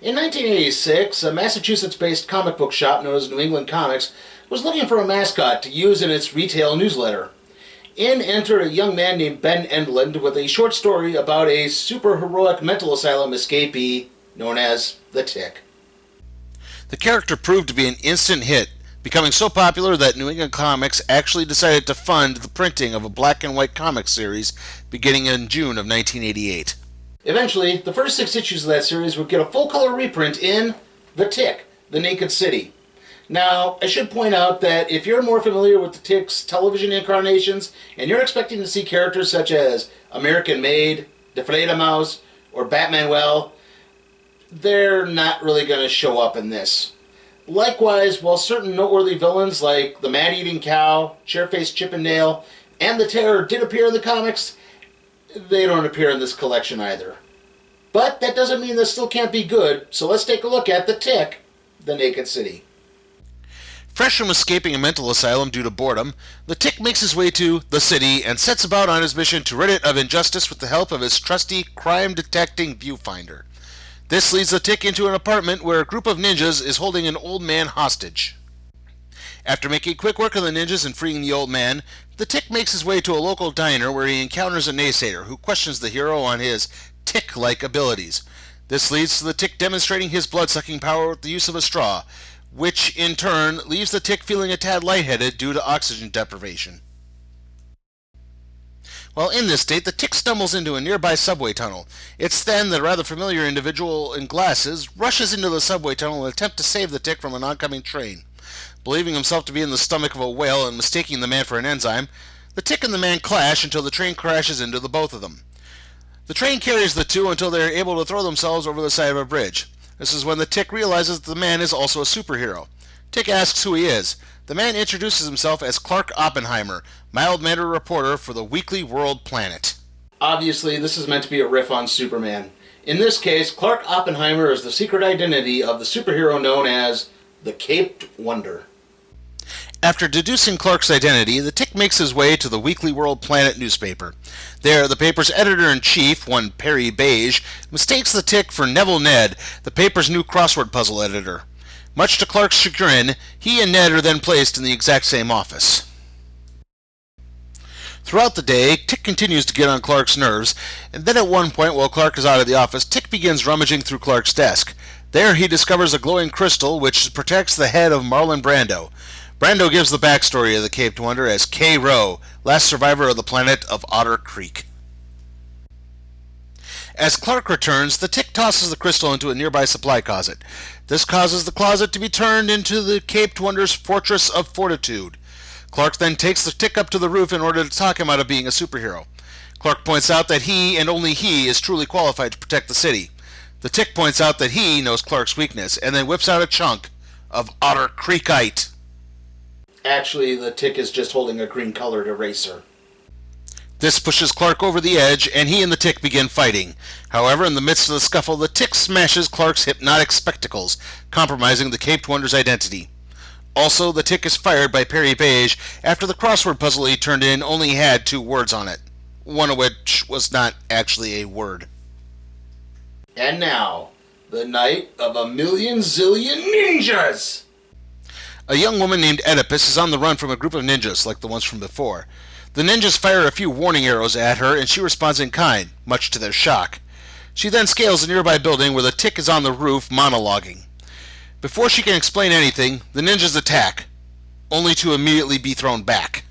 In 1986, a Massachusetts-based comic book shop known as New England Comics was looking for a mascot to use in its retail newsletter. In entered a young man named Ben Endland with a short story about a superheroic mental asylum escapee known as the Tick. The character proved to be an instant hit, becoming so popular that New England Comics actually decided to fund the printing of a black and white comic series beginning in June of 1988. Eventually, the first 6 issues of that series would get a full-color reprint in The Tick, The Naked City. Now, I should point out that if you're more familiar with the Tick's television incarnations, and you're expecting to see characters such as American Maid, the Fledermaus, or Batman, well, they're not really going to show up in this. Likewise, while certain noteworthy villains like the Man-Eating Cow, Chairface Chippendale, and the Terror did appear in the comics, they don't appear in this collection either. But that doesn't mean this still can't be good, so let's take a look at The Tick, The Naked City. Fresh from escaping a mental asylum due to boredom, the Tick makes his way to the city and sets about on his mission to rid it of injustice with the help of his trusty crime-detecting viewfinder. This leads the Tick into an apartment where a group of ninjas is holding an old man hostage. After making quick work of the ninjas and freeing the old man, the Tick makes his way to a local diner where he encounters a naysayer who questions the hero on his Tick-like abilities. This leads to the Tick demonstrating his blood-sucking power with the use of a straw, which in turn leaves the Tick feeling a tad lightheaded due to oxygen deprivation. While in this state, the Tick stumbles into a nearby subway tunnel. It's then that a rather familiar individual in glasses rushes into the subway tunnel and attempts to save the Tick from an oncoming train. Believing himself to be in the stomach of a whale and mistaking the man for an enzyme, the Tick and the man clash until the train crashes into the both of them. The train carries the two until they are able to throw themselves over the side of a bridge. This is when the Tick realizes that the man is also a superhero. Tick asks who he is. The man introduces himself as Clark Oppenheimer, mild-mannered reporter for the Weekly World Planet. Obviously, this is meant to be a riff on Superman. In this case, Clark Oppenheimer is the secret identity of the superhero known as the Caped Wonder. After deducing Clark's identity, the Tick makes his way to the Weekly World Planet newspaper. There, the paper's editor-in-chief, one Perry Beige, mistakes the Tick for Neville Ned, the paper's new crossword puzzle editor. Much to Clark's chagrin, he and Ned are then placed in the exact same office. Throughout the day, Tick continues to get on Clark's nerves, and then at one point while Clark is out of the office, Tick begins rummaging through Clark's desk. There he discovers a glowing crystal which protects the head of Marlon Brando. Brando gives the backstory of the Caped Wonder as K. Rowe, last survivor of the planet of Otter Creek. As Clark returns, the Tick tosses the crystal into a nearby supply closet. This causes the closet to be turned into the Caped Wonder's Fortress of Fortitude. Clark then takes the Tick up to the roof in order to talk him out of being a superhero. Clark points out that he, and only he, is truly qualified to protect the city. The Tick points out that he knows Clark's weakness, and then whips out a chunk of Otter Creekite. Actually, the Tick is just holding a green-colored eraser. This pushes Clark over the edge, and he and the Tick begin fighting. However, in the midst of the scuffle, the Tick smashes Clark's hypnotic spectacles, compromising the Caped Wonder's identity. Also, the Tick is fired by Perry Beige after the crossword puzzle he turned in only had 2 words on it, one of which was not actually a word. And now, the night of a million zillion ninjas! A young woman named Oedipus is on the run from a group of ninjas, like the ones from before. The ninjas fire a few warning arrows at her, and she responds in kind, much to their shock. She then scales a nearby building where the Tick is on the roof, monologuing. Before she can explain anything, the ninjas attack, only to immediately be thrown back.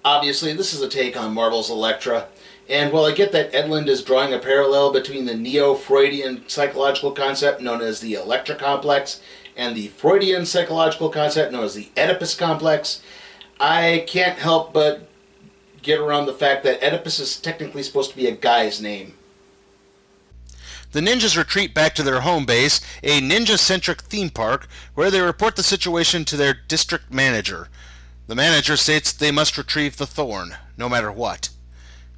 Obviously, this is a take on Marvel's Elektra, and while I get that Edlund is drawing a parallel between the neo-Freudian psychological concept known as the Elektra complex and the Freudian psychological concept known as the Oedipus complex, I can't help but get around the fact that Oedipus is technically supposed to be a guy's name. The ninjas retreat back to their home base, a ninja-centric theme park, where they report the situation to their district manager. The manager states they must retrieve the thorn, no matter what.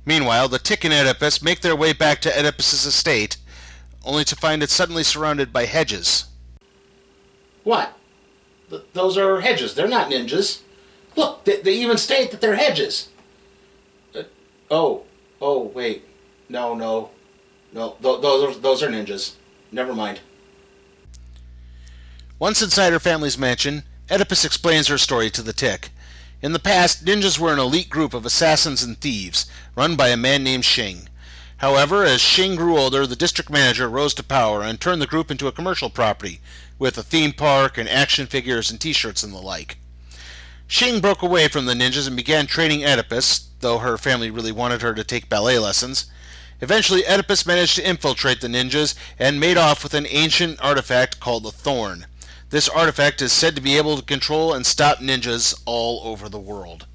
Meanwhile, the Tick and Oedipus make their way back to Oedipus's estate, only to find it suddenly surrounded by hedges. What? Those are hedges. They're not ninjas. Look, they even state that they're hedges. Wait. No. Those are ninjas. Never mind. Once inside her family's mansion, Oedipus explains her story to the Tick. In the past, ninjas were an elite group of assassins and thieves, run by a man named Shing. However, as Shing grew older, the district manager rose to power and turned the group into a commercial property, with a theme park and action figures and t-shirts and the like. Shing broke away from the ninjas and began training Oedipus, though her family really wanted her to take ballet lessons. Eventually, Oedipus managed to infiltrate the ninjas and made off with an ancient artifact called the Thorn. This artifact is said to be able to control and stop ninjas all over the world.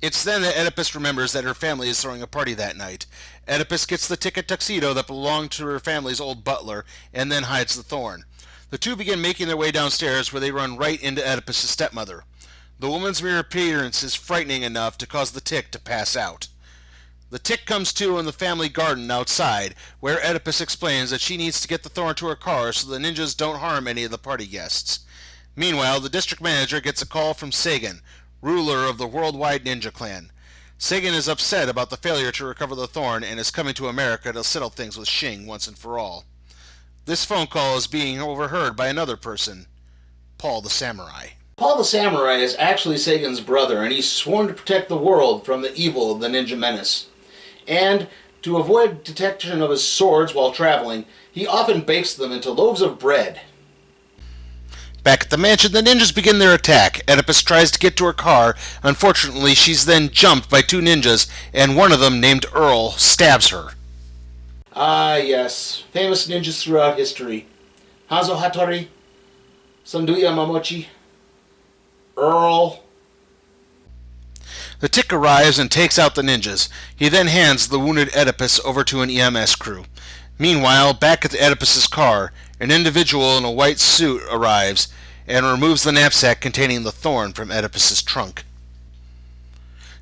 It's then that Oedipus remembers that her family is throwing a party that night. Oedipus gets the ticket tuxedo that belonged to her family's old butler, and then hides the thorn. The two begin making their way downstairs, where they run right into Oedipus's stepmother. The woman's mere appearance is frightening enough to cause the Tick to pass out. The Tick comes to in the family garden outside, where Oedipus explains that she needs to get the thorn to her car so the ninjas don't harm any of the party guests. Meanwhile, the district manager gets a call from Sagan, ruler of the worldwide ninja clan. Sagan is upset about the failure to recover the thorn and is coming to America to settle things with Shing once and for all. This phone call is being overheard by another person, Paul the Samurai. Paul the Samurai is actually Sagan's brother, and he's sworn to protect the world from the evil of the ninja menace. And to avoid detection of his swords while traveling, he often bakes them into loaves of bread. Back at the mansion, the ninjas begin their attack. Oedipus tries to get to her car. Unfortunately, she's then jumped by two ninjas, and one of them, named Earl, stabs her. Ah, yes. Famous ninjas throughout history. Hanzo Hattori, Sanduya Mamochi, Earl. The Tick arrives and takes out the ninjas. He then hands the wounded Oedipus over to an EMS crew. Meanwhile, back at Oedipus's car, an individual in a white suit arrives and removes the knapsack containing the thorn from Oedipus's trunk.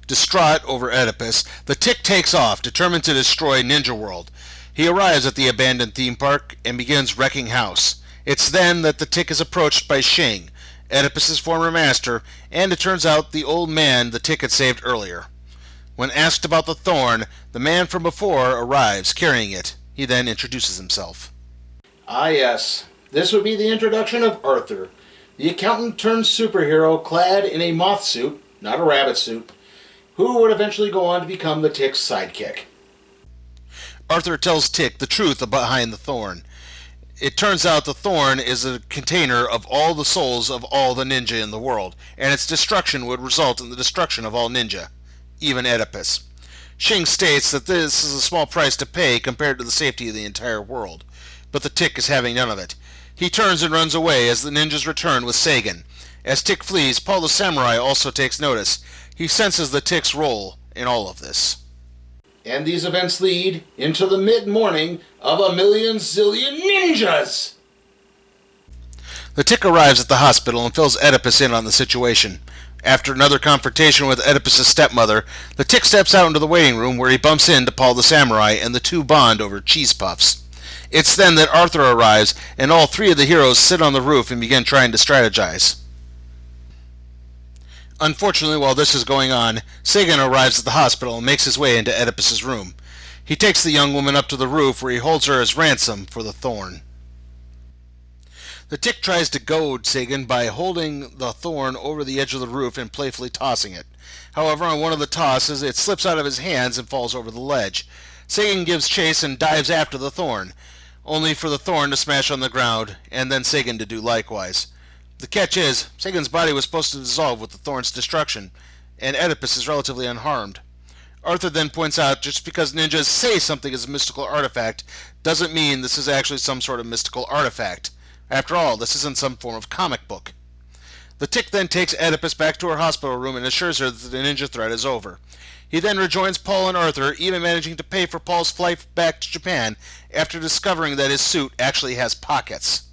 Distraught over Oedipus, the Tick takes off, determined to destroy Ninja World. He arrives at the abandoned theme park and begins wrecking house. It's then that the Tick is approached by Shing, Oedipus's former master, and it turns out the old man the Tick had saved earlier. When asked about the thorn, the man from before arrives carrying it. He then introduces himself. Ah, yes. This would be the introduction of Arthur, the accountant turned superhero clad in a moth suit, not a rabbit suit, who would eventually go on to become the Tick's sidekick. Arthur tells Tick the truth behind the thorn. It turns out the thorn is a container of all the souls of all the ninja in the world, and its destruction would result in the destruction of all ninja, even Oedipus. Shing states that this is a small price to pay compared to the safety of the entire world, but the Tick is having none of it. He turns and runs away as the ninjas return with Sagan. As Tick flees, Paul the Samurai also takes notice. He senses the Tick's role in all of this. And these events lead into the mid-morning of a million zillion ninjas! The Tick arrives at the hospital and fills Oedipus in on the situation. After another confrontation with Oedipus' stepmother, the Tick steps out into the waiting room where he bumps into Paul the Samurai and the two bond over cheese puffs. It's then that Arthur arrives and all three of the heroes sit on the roof and begin trying to strategize. Unfortunately, while this is going on, Sagan arrives at the hospital and makes his way into Oedipus' room. He takes the young woman up to the roof where he holds her as ransom for the thorn. The Tick tries to goad Sagan by holding the thorn over the edge of the roof and playfully tossing it. However, on one of the tosses, it slips out of his hands and falls over the ledge. Sagan gives chase and dives after the thorn, only for the thorn to smash on the ground, and then Sagan to do likewise. The catch is, Sagan's body was supposed to dissolve with the thorn's destruction, and Oedipus is relatively unharmed. Arthur then points out just because ninjas say something is a mystical artifact doesn't mean this is actually some sort of mystical artifact. After all, this isn't some form of comic book. The Tick then takes Oedipus back to her hospital room and assures her that the ninja threat is over. He then rejoins Paul and Arthur, even managing to pay for Paul's flight back to Japan after discovering that his suit actually has pockets.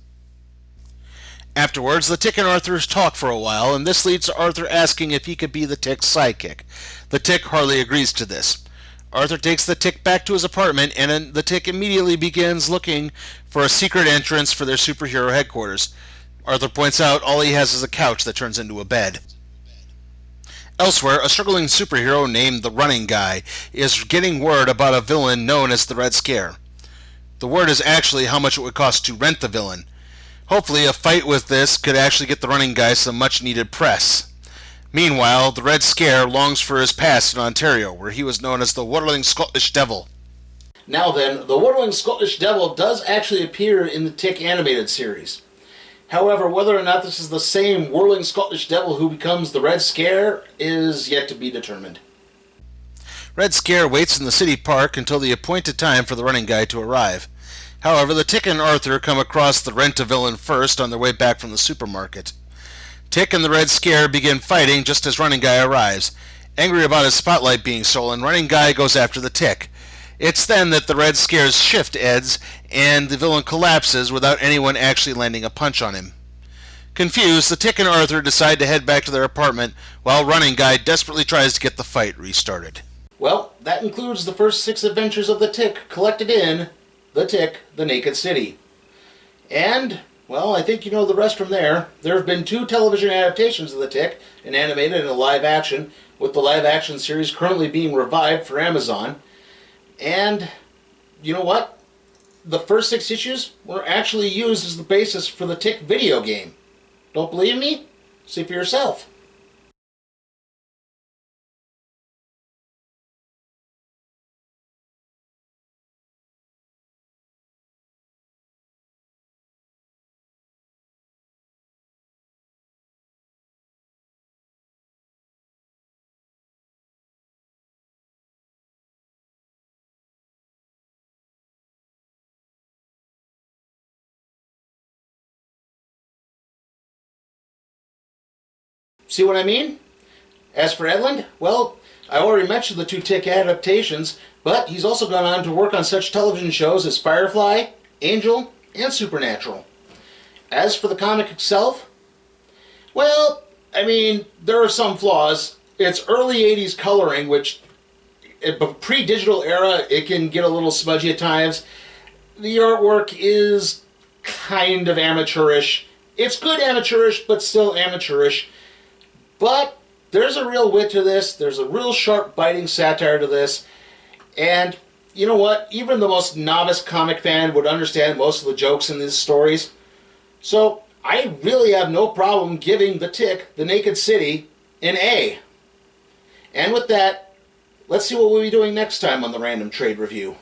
Afterwards, the Tick and Arthur talk for a while, and this leads to Arthur asking if he could be the Tick's sidekick. The Tick hardly agrees to this. Arthur takes the Tick back to his apartment, and the Tick immediately begins looking for a secret entrance for their superhero headquarters. Arthur points out all he has is a couch that turns into a bed. Elsewhere, a struggling superhero named the Running Guy is getting word about a villain known as the Red Scare. The word is actually how much it would cost to rent the villain. Hopefully, a fight with this could actually get the Running Guy some much-needed press. Meanwhile, the Red Scare longs for his past in Ontario, where he was known as the Whirling Scottish Devil. Now then, the Whirling Scottish Devil does actually appear in the Tick animated series. However, whether or not this is the same Whirling Scottish Devil who becomes the Red Scare is yet to be determined. Red Scare waits in the city park until the appointed time for the Running Guy to arrive. However, the Tick and Arthur come across the Rent-A-Villain first on their way back from the supermarket. Tick and the Red Scare begin fighting just as Running Guy arrives. Angry about his spotlight being stolen, Running Guy goes after the Tick. It's then that the Red Scare's shift ends and the villain collapses without anyone actually landing a punch on him. Confused, the Tick and Arthur decide to head back to their apartment while Running Guy desperately tries to get the fight restarted. Well, that includes the first 6 adventures of the Tick collected in The Tick, the Naked City. And, well, I think you know the rest from there. There have been 2 television adaptations of The Tick, an animated and a live action, with the live action series currently being revived for Amazon. And, you know what? The first 6 issues were actually used as the basis for the Tick video game. Don't believe me? See for yourself. See what I mean? As for Edlund, well, I already mentioned the 2 Tick adaptations, but he's also gone on to work on such television shows as Firefly, Angel, and Supernatural. As for the comic itself, well, I mean, there are some flaws. It's early 80s coloring, which, pre-digital era, it can get a little smudgy at times. The artwork is kind of amateurish. It's good amateurish, but still amateurish. But there's a real wit to this. There's a real sharp, biting satire to this. And you know what? Even the most novice comic fan would understand most of the jokes in these stories. So I really have no problem giving The Tick, the Naked City, an A. And with that, let's see what we'll be doing next time on the Random Trade Review.